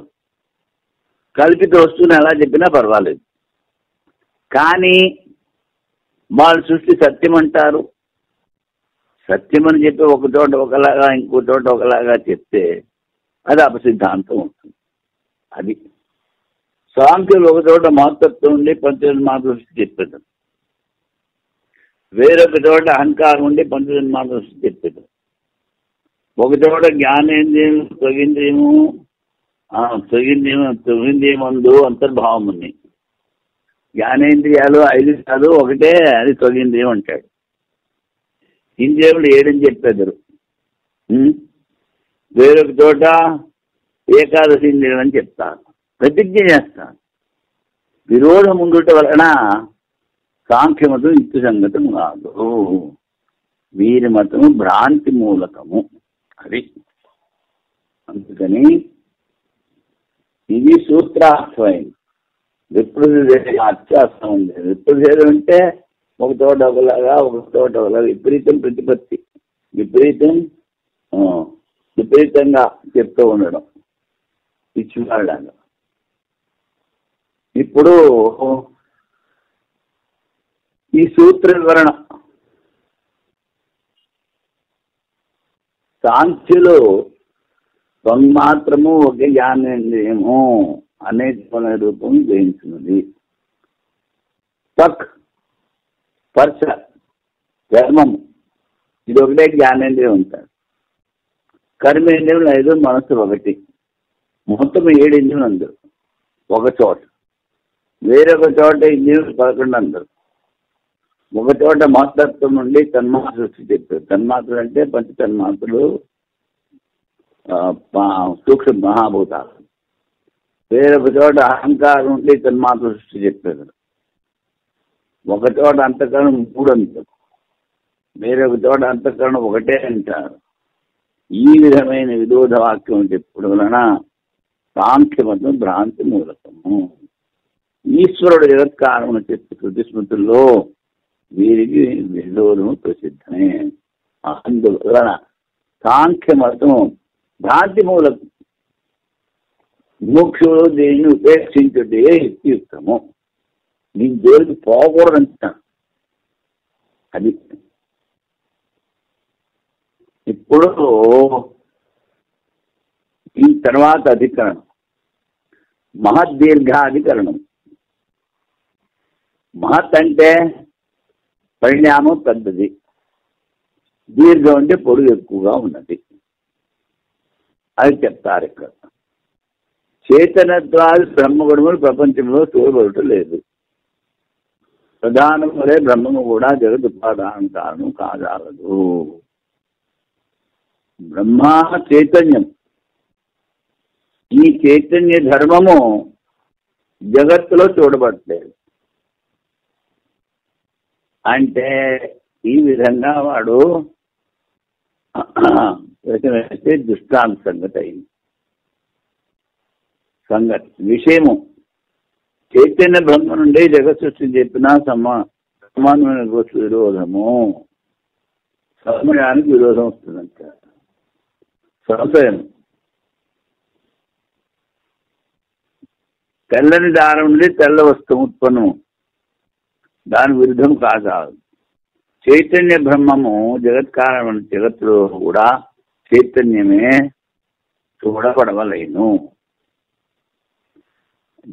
వస్తువుని ఎలా చెప్పినా పర్వాలేదు. కానీ వాళ్ళ సృష్టి సత్యం అంటారు. సత్యం అని చెప్పి ఒక చోట ఒకలాగా ఇంకో చోట ఒకలాగా చెప్తే అది అపసిద్ధాంతం ఉంటుంది. అది సాంఖ్యులు ఒక చోట మాతృత్వం ఉండి పంచజన్మాల సృష్టి చెప్పేది, వేరొక చోట అహంకారం ఉండి పంచజన్మాల సృష్టి చెప్పేది, ఒక చోట జ్ఞానేంద్రియం తొగింద్రియమందు అంతర్భావం ఉంది. జ్ఞానేంద్రియాలు 5 కాదు, ఒకటే, అది తొగింద్రియం అంటాడు. ఇంద్రియములు 7 అని చెప్పేద్దరు. వేరొక చోట ఏకాదశి ఇంద్రియం అని చెప్తారు, ప్రతిజ్ఞ చేస్తారు. విరోధం ఉండుట వలన సాంఖ్యమతం యుక్తి సంగతం కాదు. వీరి మతము భ్రాంతి మూలకము. అది అందుకని ఇది సూత్రార్థమైంది. అత్యాసం ఉంది. విప్రభేదం అంటే ఒక చోట ఒకలాగా, ఒక చోట ఒకలాగా. విపరీతం ప్రతిపత్తి, విపరీతంగా చెప్తూ ఉండడం ఇచ్చివాళ్ళగా. ఇప్పుడు ఈ సూత్ర వివరణ. సాంఖ్యులు మాత్రము ఒకే జ్ఞానేంద్రియము అనేక రూపం గ్రహించినది. త్వక్, స్పర్శ, చర్మము ఇది ఒకటే జ్ఞానేంద్రియం ఉంటారు. కర్మేంద్రియం 5, మనస్సు 1, మొత్తం 7 ఇంద్రియం అందరు ఒక చోట. వేరొక చోట ఇంద్రియం 11 అందరు ఒక చోట. మాతృత్వం నుండి తన్మాత్ర సృష్టి చెప్పారు. తన్మాత్రలు అంటే పంచ తన్మాత్రలు, సూక్ష్మ మహాభూతాలు. వేరొక చోట అహంకారం నుండి తన్మాత్ర సృష్టి చెప్పారు. ఒక చోట అంతఃకరణం 3 అంటారు, వేరొక చోట అంతఃకరణం 1 అంటారు. ఈ విధమైన విరోధ వాక్యం చెప్పడం వలన సాంఖ్యమతం భ్రాంతి మూలకము. ఈశ్వరుడు జగత్కారమును చెప్పి శృతి స్మృతుల్లో వీరికి విరోధము ప్రసిద్ధమే. అందువలన సాంఖ్యమతం భ్రాంతి మూలకం. మోక్షంలో దేన్ని ఉపేక్షించుటే యుక్తియుక్తము. నీ జోలికి పోకూడదంటున్నాను. అది ఇప్పుడు ఈ తర్వాత అధికరణం మహద్దీర్ఘాధికరణం. మహత్ అంటే పరిణామం పెద్దది, దీర్ఘం అంటే పొడుగు ఎక్కువగా ఉన్నది. అది చెప్తారు ఇక్కడ. చైతన్యత్వాది బ్రహ్మగుణములు ప్రపంచంలో చూడబడటం లేదు. ప్రధానములే బ్రహ్మము కూడా జగత్ ఉపాదాన కారణం కాజాలదు. బ్రహ్మ చైతన్యం, ఈ చైతన్య ధర్మము జగత్తులో చూడబడలేదు. అంటే ఈ విధంగా వాడు వేస్తే దృష్టాంత సంగతి అయింది. సంగతి విషయము చైతన్య బ్రహ్మ నుండి జగత్ సృష్టి చెప్పిన సమానమైన విరోధము, సమయానికి విరోధం వస్తుందంట. సంశయం తెల్లని దారం నుండి తెల్ల వస్తువు ఉత్పన్నం, దాని విరుద్ధం కాదు. చైతన్య బ్రహ్మము జగత్ కారణమైన జగత్తులో కూడా చైతన్యమే చూడబడవలేను.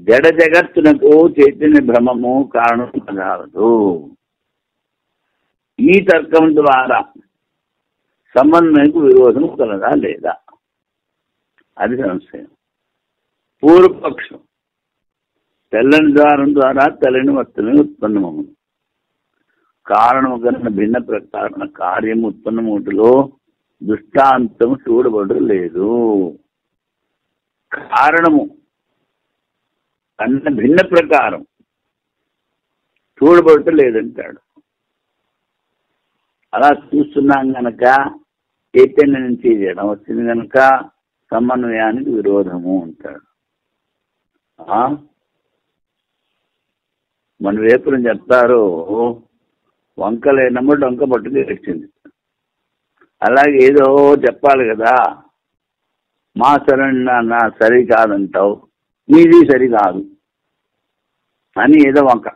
జడ జగత్తునకు చైతన్య బ్రహ్మము కారణం కాదు. ఈ తర్కం ద్వారా సమన్వయకు విరోధం కలదా లేదా, అది సంశయం. పూర్వపక్షం తెల్లని ద్వారం ద్వారా తెల్లని వస్తువుని ఉత్పన్నమము, కారణము కన్నా భిన్న ప్రకారణ కార్యము ఉత్పన్నముటిలో దృష్టాంతము చూడబడరు లేదు. కారణము కన్నా భిన్న ప్రకారం చూడబడటం లేదంటాడు. అలా చూస్తున్నాం గనక చైతన్యం నుంచి జడం వచ్చింది కనుక సమన్వయానికి విరోధము అంటాడు. మన వేపురం చెప్తారు, వంకలేనమ్మ డొంక పట్టుకు ఏడ్చింది. అలాగే ఏదో చెప్పాలి కదా, మా సరైన సరి కాదంటావు, నీది సరికాదు అని ఏదో వంక.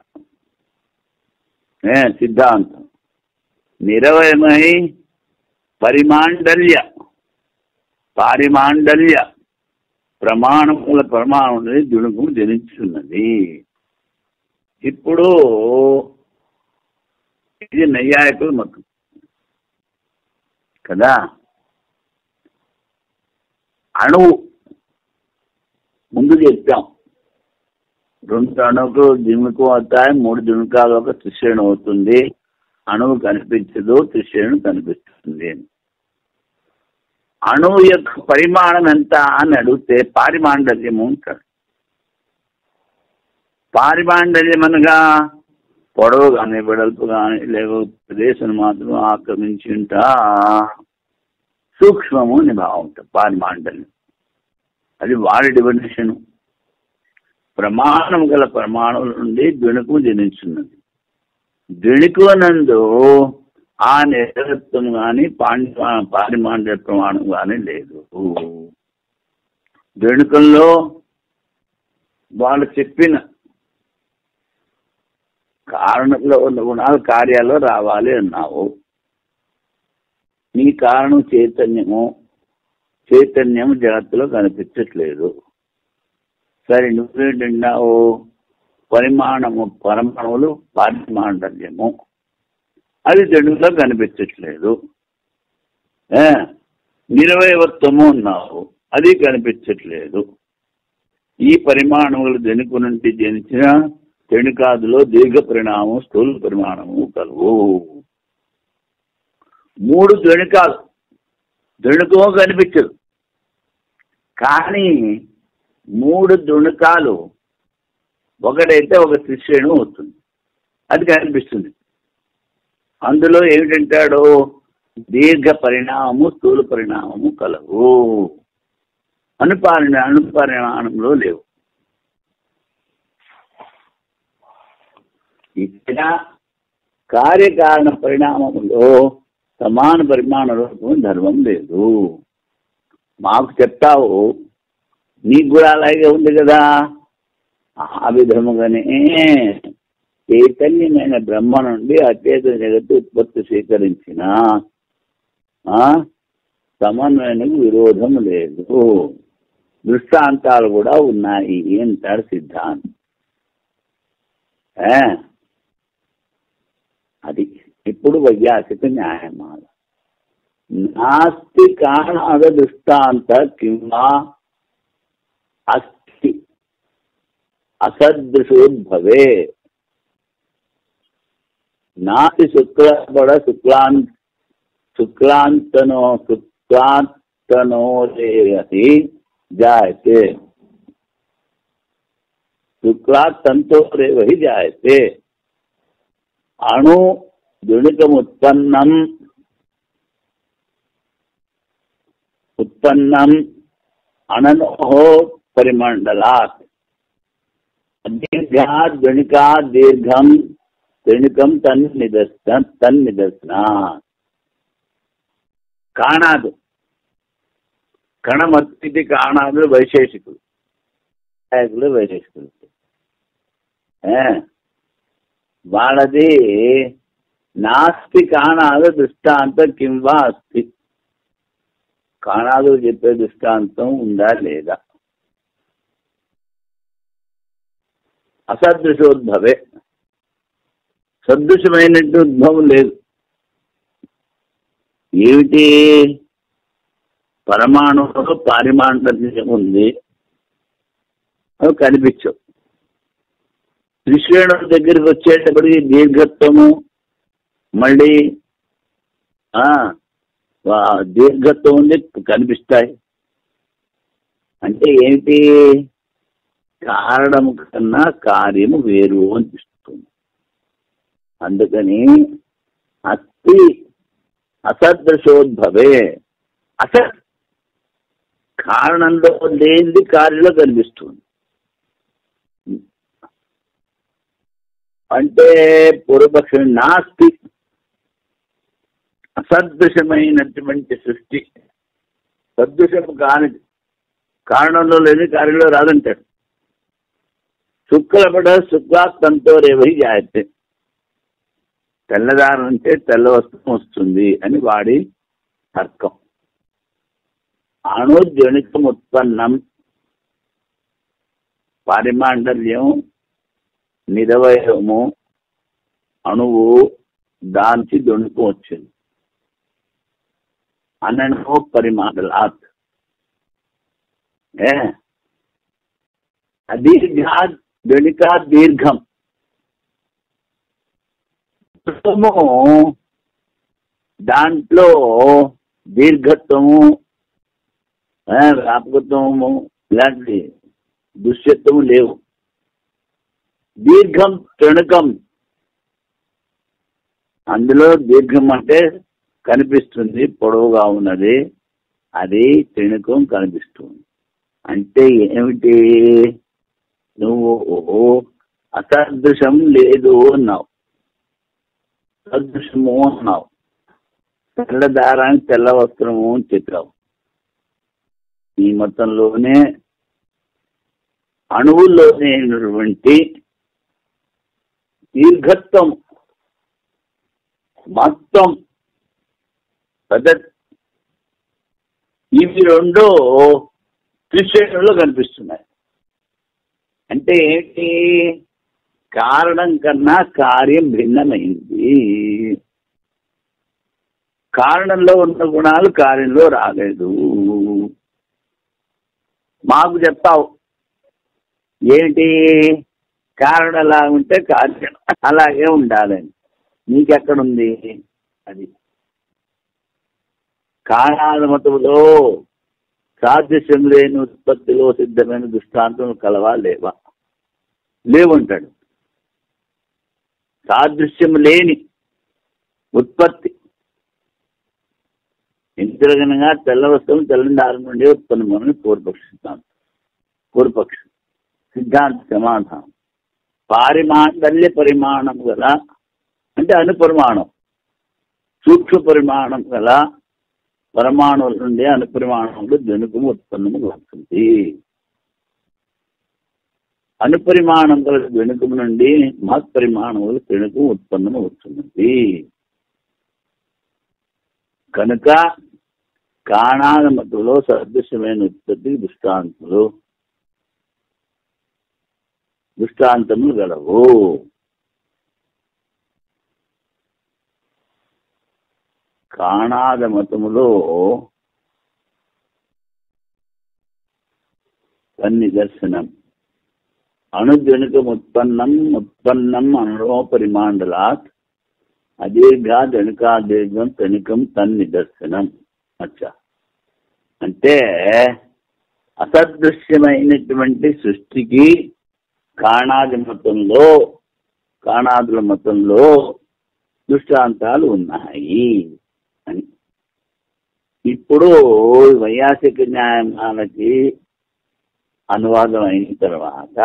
సిద్ధాంతం నిరవయమై పారిమాండల్య ప్రమాణముల ప్రమాణం దుణుకు జనిస్తున్నది. ఇప్పుడు ఇది నైయాయికులు మతం కదా. అణువు ముందు చెప్పాం, 2 అణువులు దినుకు అవుతాయి, 3 దినుకాలు ఒక త్రిశ్రేణి అవుతుంది. అణువు కనిపించదు, త్రిశ్రేణి కనిపిస్తుంది. అణువు యొక్క పరిమాణం ఎంత అని అడిగితే పారిమాండల్యము అంటాడు. పారిమాండల్యం అనగా పొడవు కానీ వెడల్పు కానీ లేకపోతే ప్రదేశం మాత్రం ఆక్రమించింట సూక్ష్మము అని భావం ఉంటుంది పారిమాండల్యం. అది వాడి డెఫినేషను. ప్రమాణం గల ప్రమాణముల నుండి ద్విణుకు జనించున్నది. ద్విణుకు నందు ఆ నిరత్వం కానీ పారిమాండల్య ప్రమాణం కానీ లేదు. ద్విణుకంలో వాళ్ళు చెప్పిన కారణంలో ఉన్న గుణాలు కార్యాల్లో రావాలి అన్నావు. నీ కారణం చైతన్యము జగత్తులో కనిపించట్లేదు. సరే, నువ్వేంటున్నావు? పరమాణువులు పారిమాండల్యము, అది జడులో కనిపించట్లేదు. నిరవయవత్వము అన్నావు, అది కనిపించట్లేదు. ఈ పరిమాణములు జనుకు నుండి జనించిన తెణుకాదులో దీర్ఘ పరిణామం స్థూల పరిమాణము కలువు. 3 ద్వణికాలు, ద్వణుకో కనిపించదు కానీ 3 ద్వణికాలు ఒకటైతే ఒక త్రిశ్రేణి అవుతుంది, అది కనిపిస్తుంది. అందులో ఏమిటంటాడు? దీర్ఘ పరిణామము స్థూల పరిణామము కలవు. అనుపరిణామంలో లేవు. ఇక్కడ కార్యకారణ పరిణామములో సమాన పరిమాణ రూపం ధర్మం లేదు. మాకు చెప్తావు నీకు కూడా అలాగే ఉంది కదా. ఆ విధముగానే చైతన్యమైన బ్రహ్మ నుండి అచేతన జగత్తు ఉత్పత్తి స్వీకరించిన సమన్వయానికి విరోధం లేదు. దృష్టాంతాలు కూడా ఉన్నాయి అంటాడు సిద్ధాంతం. అది ఇప్పుడు వైయాసిక న్యాయమాల. నాస్తి కారణాద దృష్టాంత కింవా అస్తి అసదృశోద్భవే. నాస్తి శుక్లపడ శుక్లాంతనోరేహి జాయతే. शुक्लात् तंतोरेव हि जायते. अणु उत्पन्नम अननोः परिमंडलात् दीर्घात् गणिकात् दीर्घम गणिकम तन्निदर्शनात्. కాణాదు కణమత్తి కాణాదు వైశేషికులు, వైశేషికులు వాళ్ళది నాస్తి కాణాదు దృష్టాంత కింవా అస్తి. కాణాదు చెప్పే దృష్టాంతం ఉందా లేదా? అసదృశోద్భవే, సదృశమైనట్టు ఉద్భవం లేదు. ఏమిటి? పరమాణువులో పారిమాండర్యం ఉంది, అవి కనిపించవు. త్రిశ్రేణుల దగ్గరికి వచ్చేటప్పటికి దీర్ఘత్వము, మళ్ళీ దీర్ఘత్వం ఉంది, కనిపిస్తాయి. అంటే ఏమిటి? కారణము కన్నా కార్యము వేరు అనిపిస్తుంది. అందుకని అస్తి అసదృశోద్భవే. అసత్ కారణంలో లేనిది కార్యంలో కనిపిస్తుంది. అంటే పూర్వపక్షం నాస్తి, అసదృశమైనటువంటి సృష్టి, సదృశం కానిది, కారణంలో లేని కార్యంలో రాదంటాడు. శుక్లపడ శుక్లాత్ తంతోరేవై జాయతే. తెల్లదారం అంటే తెల్ల వస్తువు వస్తుంది అని వాడి తర్కం. అణుజనికం ఉత్పన్నం, పారిమాండల్యం నిరవయము, అణువు దానికి దొణుకం వచ్చింది. అననో పరిమాండలాత్ అదీర్ఘా గణికా దీర్ఘం. దాంట్లో దీర్ఘత్వము, వ్యాపకత్వము ఇలాంటి దుశ్యత్వము లేవు. దీర్ఘం త్రణకం, అందులో దీర్ఘం అంటే కనిపిస్తుంది, పొడవుగా ఉన్నది, అది త్రణకం కనిపిస్తుంది. అంటే ఏమిటి? నువ్వు అసదృశం లేదు అన్నావు, సదృశము అన్నావు. తెల్ల దారానికి తెల్ల వస్త్రము అని చెప్పావు. ఈ మొత్తంలోనే అణువుల్లోనే ఉన్నటువంటి దీర్ఘత్వం మొత్తం ఇవి రెండు త్రిశ్రేణుల్లో కనిపిస్తున్నాయి. అంటే ఏంటి? కారణం కన్నా కార్యం భిన్నమైంది. కారణంలో ఉన్న గుణాలు కార్యంలో రాలేదు. మాకు చెప్తావు ఏంటి? కారణం ఎలా ఉంటే కార్యం అలాగే ఉండాలని. నీకెక్కడుంది అది? కారణాత్మకములో సాదృశ్యం లేని ఉత్పత్తిలో సిద్ధమైన దృష్టాంతం కలవా లేవా? లేవంటాడు. సాదృశ్యం లేని ఉత్పత్తి ఇంద్రగణంగా తెల్ల వస్తువు తెల్లని దారం నుండి ఉత్పన్నమని పూర్వపక్ష సిద్ధాంతం. పూర్వపక్ష సిద్ధాంత సమాధానం. పారిమాండల్య పరిమాణం గల అంటే అనుపరిమాణం, సూక్ష్మ పరిమాణం గల పరమాణువుల నుండి అనుపరిమాణంలో జనుకము ఉత్పన్నము అవుతుంది. అనుపరిమాణముల వెనుక నుండి మహత్పరిమాణముల వెనుక ఉత్పన్నం అవుతున్నది. కనుక కాణాదమతులో సదృశ్యమైన ఉత్పత్తి దృష్టాంతములు గలవు. కాణాదమతములో తన్నిదర్శనం ఉత్పన్నం అనుపరిమాండలాత్ అదీర్ఘాదీర్ఘం తనికం తన్నిదర్శనం. అచ్చా, అంటే అసదృశ్యమైనటువంటి సృష్టికి కాణాదుల మతంలో దృష్టాంతాలు ఉన్నాయి అని. ఇప్పుడు వైయాసిక న్యాయమాలకి అనువాదం అయిన తర్వాత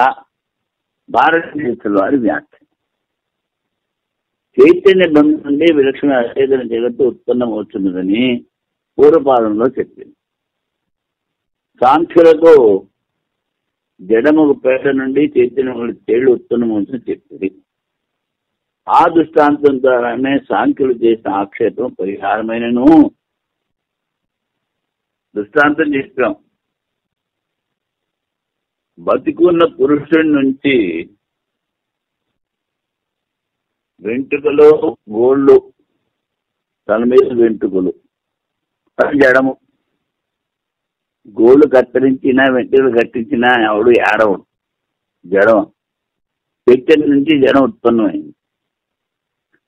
భారతదేశంలో వారి వ్యాఖ్య చైతన్య బంధం నుండి విలక్షణ అచేతన జగత్తు ఉత్పన్నం అవుతున్నదని పూర్వపాదంలో చెప్పింది. సాంఖ్యులకు జడముకు పేట నుండి చైతన్యములు తేళ్లు ఉత్పన్నం అవుతుందని చెప్పింది. ఆ దృష్టాంతం ద్వారానే సాంఖ్యులు చేసిన ఆక్షేపం పరిహారమైనను. దృష్టాంతం చెప్పాం, బతికున్న పురుషుడి నుంచి వెంట్రుకలు గోళ్ళు, తల మీద వెంట్రుకలు, జడము. గోళ్ళు కత్తిరించినా వెంట్రుకలు కట్టించినా ఎవడు ఏడవడు, జడం. చైతన్యం నుంచి జడం ఉత్పన్నమైంది.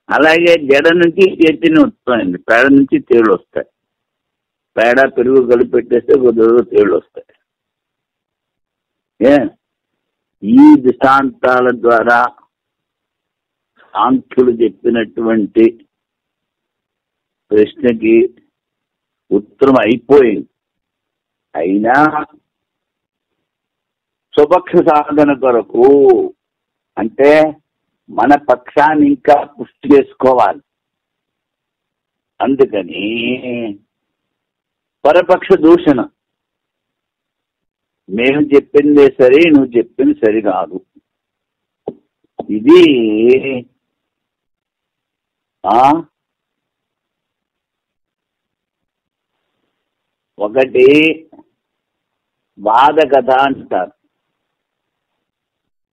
అలాగే జడ నుంచి చైతన్యం ఉత్పన్నమైంది. పేడ నుంచి తేళ్లు వస్తాయి. పేడ పెరుగు కలిపి పెట్టేస్తే కొద్ది తేళ్లు వస్తాయి. ఈ దృష్టాంతాల ద్వారా సాంఖ్యులు చెప్పినటువంటి ప్రశ్నకి ఉత్తరం అయిపోయింది. అయినా స్వపక్ష సాధన కొరకు, అంటే మన పక్షాన్ని ఇంకా పుష్టి చేసుకోవాలి. అందుకని పరపక్ష దూషణ, మేము చెప్పిందే సరి, నువ్వు చెప్పింది సరి కాదు. ఇది ఒకటి వాద కథ అంటారు,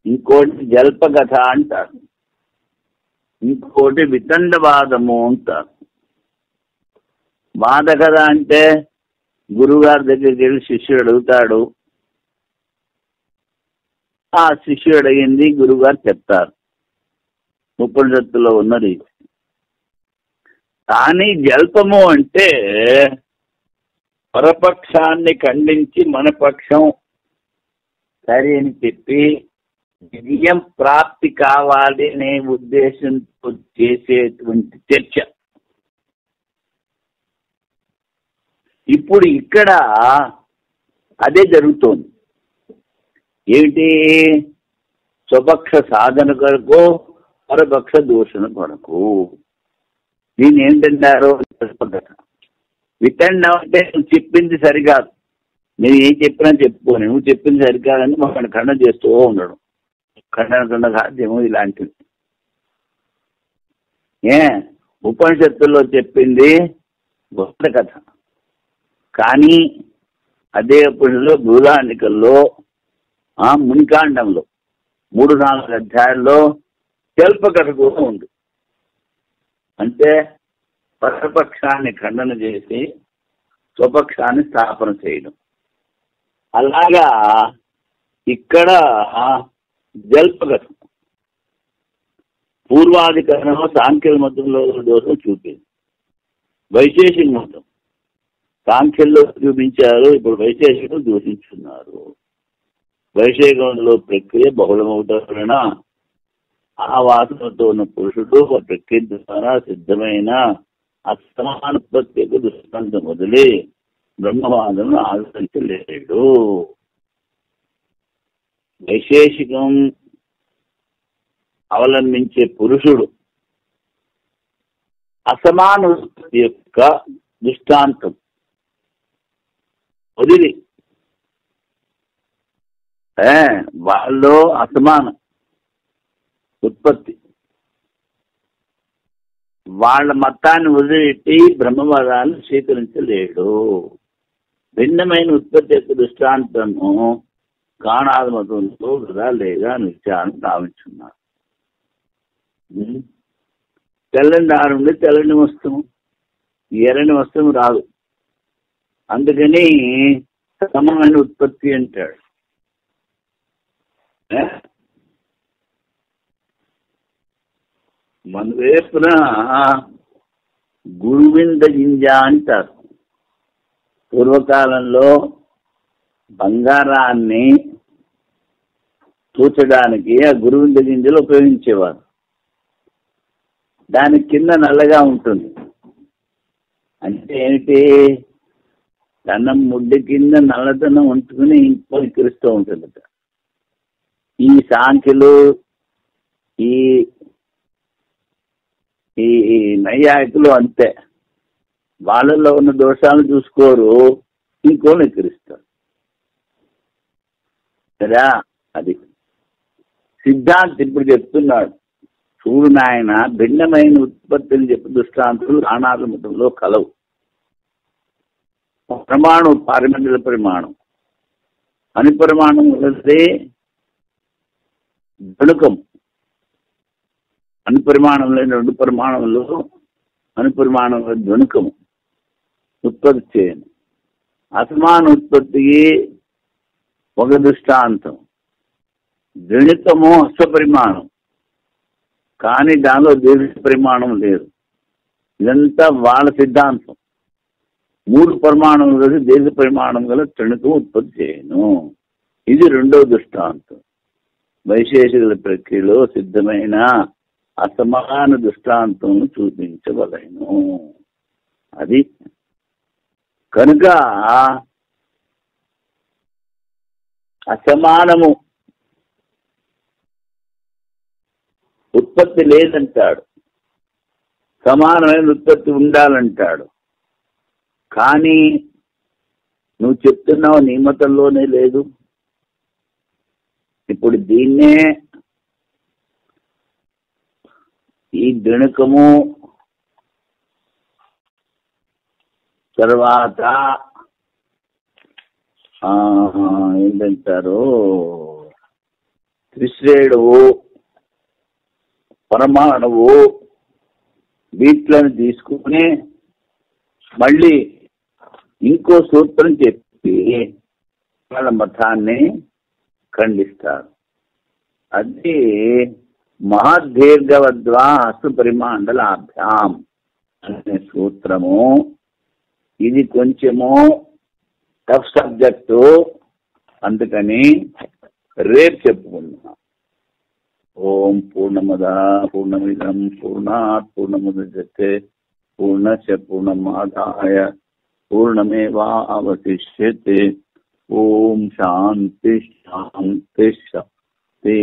ఇంకోటి జల్ప కథ అంటారు, ఇంకోటి వితండవాదము అంటారు. వాద కథ అంటే గురువుగారి దగ్గరికి వెళ్ళి శిష్యుడు అడుగుతాడు, ఆ శిష్యుడు అడిగింది గురువుగారు చెప్తారు, ఉపనిషత్తులో ఉన్నది. కానీ జల్పము అంటే పరపక్షాన్ని ఖండించి మన పక్షం సరి అని చెప్పి విజయం ప్రాప్తి కావాలి అనే ఉద్దేశంతో చేసేటువంటి చర్చ. ఇప్పుడు ఇక్కడ అదే జరుగుతోంది. ఏమిటి? స్వపక్ష సాధన కొరకు, పరపక్ష దూషణ కొరకు. దీన్ని ఏంటంటారు? వితండం అంటే నువ్వు చెప్పింది సరికాదు, నేను ఏం చెప్పినా చెప్పుకోని, నువ్వు చెప్పింది సరికాదని ఒకటి ఖండన చేస్తూ ఉండడం. ఖండన సాధ్యము ఇలాంటివి. ఉపనిషత్తుల్లో చెప్పింది గొప్ప కథ, కానీ అదే ఉపనిషత్తులో బృహదారణికల్లో మునికాండంలో 3-4 అధ్యాయాల్లో జల్ప కథ కూడా ఉంది. అంటే పరపక్షాన్ని ఖండన చేసి స్వపక్షాన్ని స్థాపన చేయడం. అలాగా ఇక్కడ జల్పగత పూర్వాధికరణం సాంఖ్యుల మతంలో దోషం చూపింది. వైశేషిక మతం సాంఖ్యుల్లో చూపించారు, ఇప్పుడు వైశేషికులు దూషించున్నారు. వైశేషికంలో ప్రక్రియ బహుళమవుతారు వలన ఆ వాసనతో ఉన్న పురుషుడు ఆ ప్రక్రియ ద్వారా సిద్ధమైన అసమానుత్పత్తికి దృష్టాంతం వదిలి బ్రహ్మవాదం ఆలోచించలేడు. వైశేషికం అవలంబించే పురుషుడు అసమానుత్పత్తి యొక్క దృష్టాంతం వదిలి వాళ్ళు అసమాన ఉత్పత్తి. వాళ్ళ మతాన్ని వదిలిపెట్టి బ్రహ్మవాదాన్ని స్వీకరించలేడు. భిన్నమైన ఉత్పత్తి యొక్క దృష్టాంతము కాణాద మతంలో వృధా లేదా నిత్యాన్ని భావించున్నారు. తెల్లని దారి ఉండి తెల్లని వస్తువు, ఎర్రని వస్తువు రాదు. అందుకని సమమైన ఉత్పత్తి అంటాడు. మన వైపున గురువింద గింజ అంటారు. పూర్వకాలంలో బంగారాన్ని తూచడానికి ఆ గురువింద గింజలు ఉపయోగించేవారు. దాని కింద నల్లగా ఉంటుంది. అంటే ఏమిటి? తన ముడ్డి కింద నల్లదనం ఉంచుకుని ఇంకో ఎక్కిరిస్తూ ఉంటుందట. ఈ సాంఖ్యులు, ఈ ఈ నైయాయికులు అంతే. వాళ్ళల్లో ఉన్న దోషాలను చూసుకోరు, ఇంకోని ఎక్కిరిస్తారు కదా. అది సిద్ధాంతం ఇప్పుడు చెప్తున్నాడు. చూడు నాయన, భిన్నమైన ఉత్పత్తిని చెప్పి దృష్టాంతులు అనాథ మతంలో కలవు. ప్రమాణం పారిమండల పరిమాణం, అణుపరిమాణం ఉన్నది గణుకం. అణుపరిమాణంలో 2 పరిమాణంలో అణుపరిమాణంలో గణుకము ఉత్పత్తి చేయను. అసమాన ఉత్పత్తికి ఒక దృష్టాంతం. గణితము అశ్వపరిమాణం, కానీ దానిలో దీర్ఘ పరిమాణం లేదు. ఇదంతా వాళ్ళ సిద్ధాంతం. 3 పరిమాణం కలిసి దీర్ఘ పరిమాణం గల త్రిణుకం ఉత్పత్తి చేయను. ఇది 2వ దృష్టాంతం. వైశేషికుల ప్రక్రియలో సిద్ధమైన అసమాన దృష్టాంతం చూపించవలెను. అది కనుక అసమానము ఉత్పత్తి లేదంటాడు, సమానమైన ఉత్పత్తి ఉండాలంటాడు. కానీ నువ్వు చెప్తున్నావు నీ మతంలోనే లేదు. ఇప్పుడు దీన్నే ఈ గణకము తర్వాత ఏంటంటారు, త్రిశ్రేణువు, పరమాణువు, వీట్లను తీసుకుని మళ్ళీ ఇంకో సూత్రం చెప్పి వాళ్ళ మతాన్ని ఖండిస్తారు. అది మహాదీర్ఘవద్వా అస్తు పరిమాండలాభ్యాం అనే సూత్రము. ఇది కొంచెము టఫ్ సబ్జెక్టు, అందుకని రేపు చెప్పుకుందాం. ఓం పూర్ణమద పూర్ణమిదం పూర్ణాత్ పూర్ణముదచ్యతే పూర్ణస్య పూర్ణమాదాయ పూర్ణమేవావశిష్యతే. ఓం శాంతి శాంతి శాంతి.